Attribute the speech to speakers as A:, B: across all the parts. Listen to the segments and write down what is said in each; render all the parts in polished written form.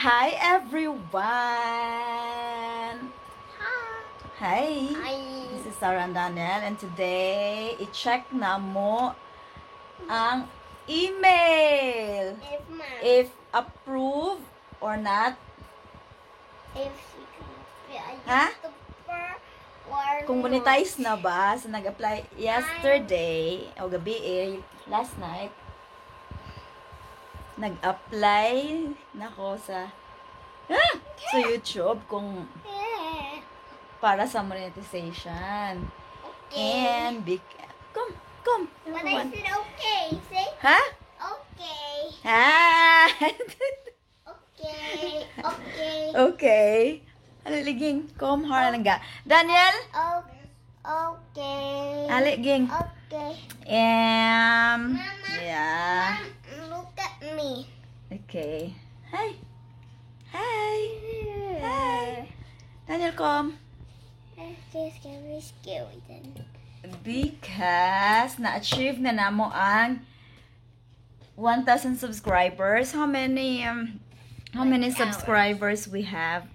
A: Hi everyone! Hi! This is Sarah and Daniel, and today, i-check na mo ang email. If approved or not. Ha? Kung monetize na ba? So, nag-apply yesterday, o gabi last night. Nag-apply na ko sa YouTube kung para sa monetization. And come.
B: But I said okay, see?
A: Ha?
B: Okay.
A: Ha?
B: Okay.
A: Okay. Aliging, come hard nga. Daniel?
B: Okay.
A: Aliging.
B: Okay.
A: Yeah.
B: Mom, look at me.
A: Okay. Hi. Daniel, come.
B: This is very scary then.
A: Because na-achieve na namo ang 1,000 subscribers. How many subscribers we have?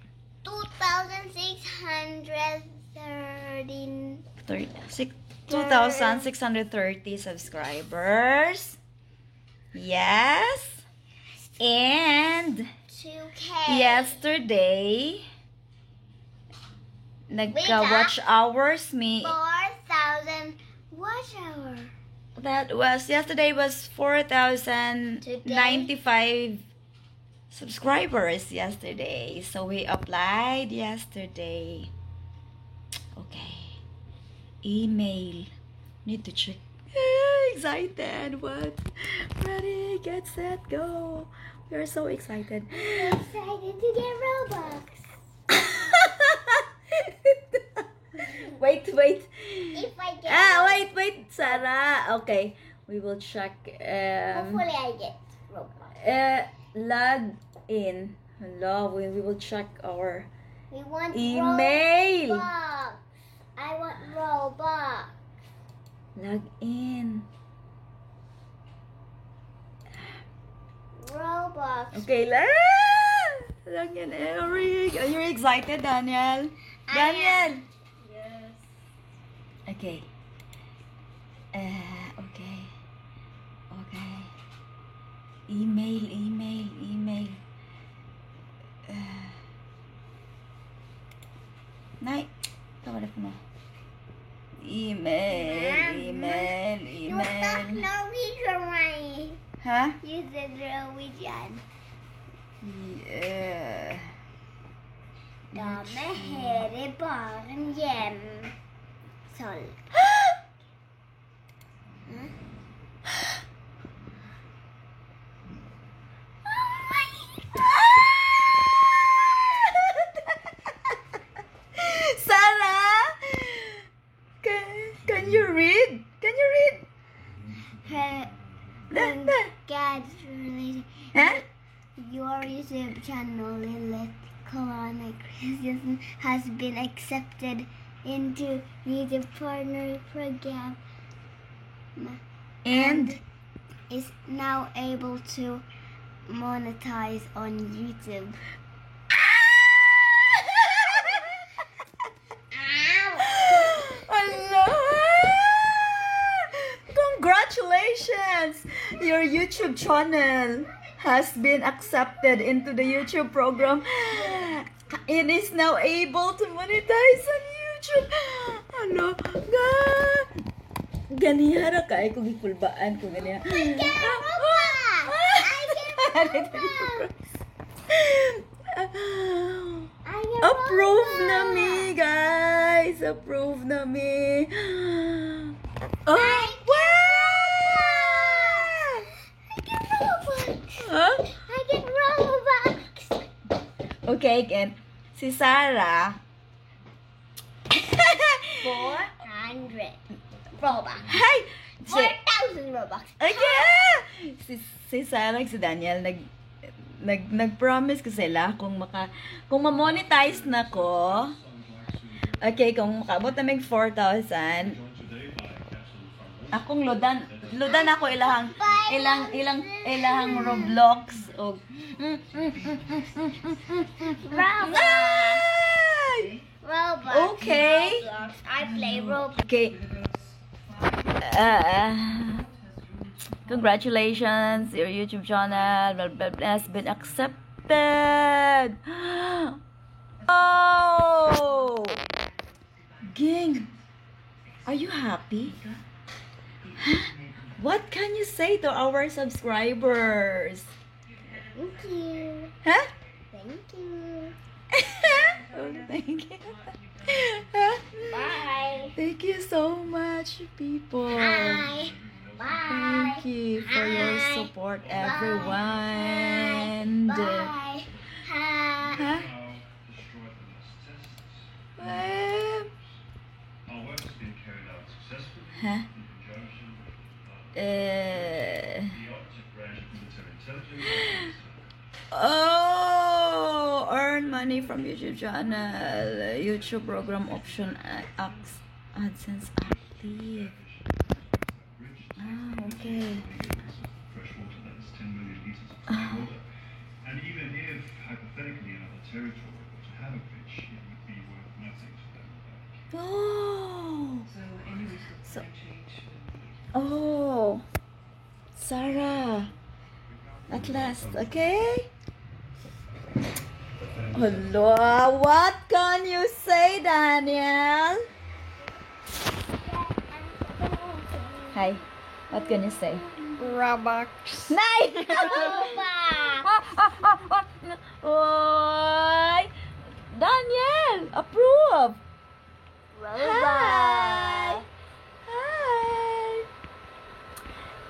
A: 2,630 subscribers. Yes. And
B: 2K.
A: yesterday, nagka-watch hours me.
B: 4,000 watch hour.
A: Yesterday was 4,095 subscribers yesterday. So we applied yesterday. Okay. Email. Need to check. Excited. What? Ready, get set, go. We are so excited.
B: Excited to get Robux.
A: Wait.
B: If I get
A: Wait, Sarah. Okay. We will check.
B: hopefully I get Robux.
A: Log in. Hello, we will check our
B: We want
A: email.
B: Robux. I want Robux.
A: Log in.
B: Robux.
A: Okay, log in, Eric. Are you excited, Daniel? Daniel.
B: Yes.
A: Okay. Okay. Email. Night. Tawag na. Email.
B: You talk Norwegian, right?
A: Huh?
B: You said Norwegian.
A: Yeah.
B: Dame her i baren hjem. Sånn.
A: Sarah, can you read?
B: God's related.
A: Huh?
B: Your YouTube channel, Lilith Colonic Christian, has been accepted into YouTube Partner Program
A: And
B: is now able to monetize on YouTube.
A: congratulations! Your YouTube channel has been accepted into the YouTube program. It is now able to monetize on YouTube. Ano? Ganiya ra kay kung ikulbaan ko ganiya. Approve na me, guys. Approve na me. Oh, huh?
B: I get Robux.
A: Okay, again. Si Sarah.
B: 400 Robux.
A: Hi!
B: 4,000 Robux.
A: Okay! Si Sarah, si Daniel, nag-promise ko sila kung ma-monetize na ko. Okay, kung makabot na may 4,000, akong ludan ako ilahang Roblox og
B: Roblox.
A: Ay!
B: Roblox.
A: Okay.
B: Roblox. I play Roblox.
A: Okay. Congratulations, your YouTube channel has been accepted. Oh, Ging, are you happy? Huh? What can you say to our subscribers?
B: Thank you.
A: Huh?
B: Thank you.
A: Oh, thank you.
B: Bye.
A: Thank you so much, people.
B: Bye. Bye.
A: Thank you for your
B: Hi.
A: support,
B: Bye.
A: everyone.
B: Bye. Hi.
A: Huh?
C: Our work has been carried out successfully
A: Huh?
C: in conjunction with
A: Uh,
C: the operative branch of military intelligence.
A: oh, earn money from YouTube channel. YouTube program option AdSense active. Ah, okay.
C: Freshwater, that is 10 million liters of freshwater. And even if, hypothetically, another territory were to have a bridge, it would be worth nothing to them.
A: Oh,
D: So anyways,
A: So-
D: change.
A: oh, Sarah. At last, okay? Hello, what can you say, Daniel? Hi, what can you say?
B: Roblox.
A: Nay!
B: Roblox.
A: Oy! Daniel, approve!
B: Roblox.
A: Hi!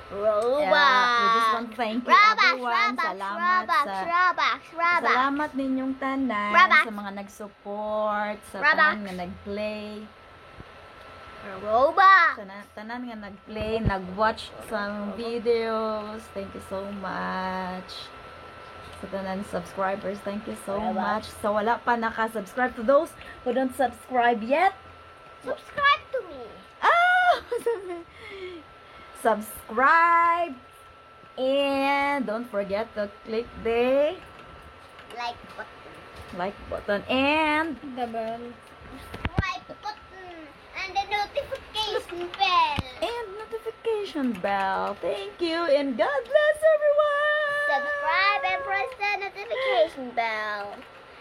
B: Roblox.
A: Yeah, we just want to thank you everyone. Salamat sa
B: Roblox.
A: salamat ninyong tanan
B: Roblox.
A: sa mga nag-support, sa
B: Roblox.
A: tanan nga nag-play,
B: Roblox.
A: sa tanan nga nag-play, nag-watch sa videos. Thank you so much. Sa tanan subscribers, thank you so
B: Roblox.
A: much. Sa wala pa naka-subscribe, to those who don't subscribe yet,
B: Subscribe to me.
A: subscribe and don't forget to click the
B: Like button.
A: like button and
B: The bell. Like button. And the notification bell.
A: notification bell. Thank you and God bless everyone.
B: Subscribe and press the notification bell.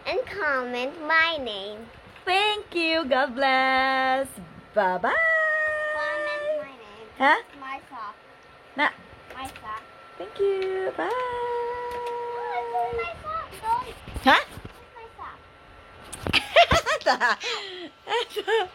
B: And comment my name.
A: Thank you. God bless. Bye-bye.
B: Comment my name.
A: Huh?
B: My sock.
A: Na.
B: My sock.
A: Thank you. Bye.
B: My sock. Don't.
A: Huh?
B: My sock.
A: Huh?